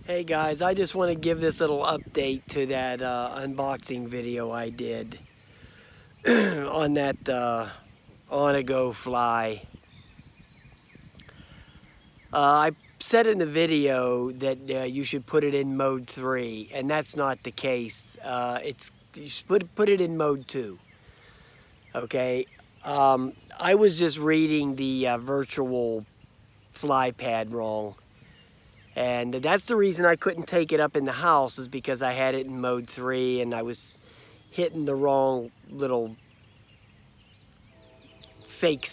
Hey guys, I just want to give this little update to that unboxing video I did on that ONAGOfly. I said in the video that you should put it in mode 3, and that's not the case. You should put it in mode 2. Okay, I was just reading the virtual fly pad wrong. And that's the reason I couldn't take it up in the house, is because I had it in mode 3 and I was hitting the wrong little fake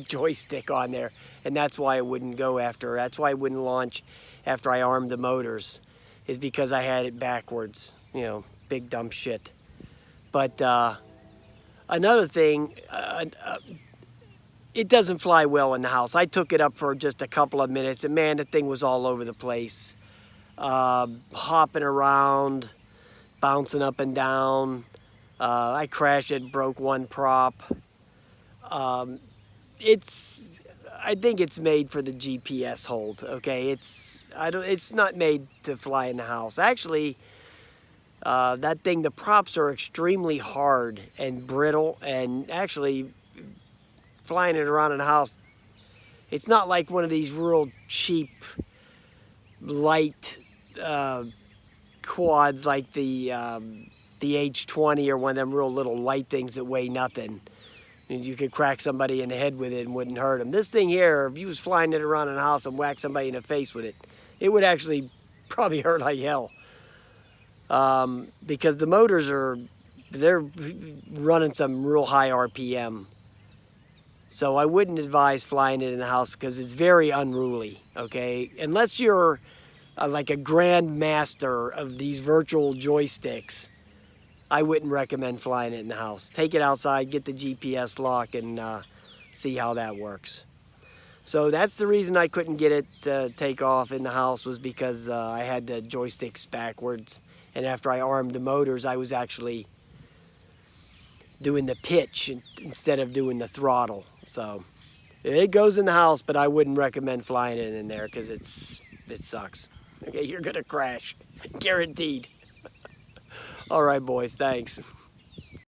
joystick on there. And that's why it wouldn't go after, that's why it wouldn't launch after I armed the motors, is because I had it backwards. You know, big dumb shit. But another thing, it doesn't fly well in the house. I took it up for just a couple of minutes, and man, the thing was all over the place. Hopping around, bouncing up and down. I crashed it, broke one prop. I think it's made for the GPS hold, okay? It's not made to fly in the house. Actually, that thing, the props are extremely hard and brittle, and actually, flying it around in the house, it's not like one of these real cheap light quads like the H20 or one of them real little light things that weigh nothing. And you could crack somebody in the head with it and wouldn't hurt them. This thing here, if you was flying it around in the house and whack somebody in the face with it, it would actually probably hurt like hell. Because the motors they're running some real high RPM. So I wouldn't advise flying it in the house because it's very unruly, okay? Unless you're like a grand master of these virtual joysticks, I wouldn't recommend flying it in the house. Take it outside, get the GPS lock, and see how that works. So that's the reason I couldn't get it to take off in the house, was because I had the joysticks backwards. And after I armed the motors, I was actually doing the pitch instead of doing the throttle. So it goes in the house, but I wouldn't recommend flying it in there because it sucks. Okay, you're gonna crash, guaranteed. All right, boys, thanks.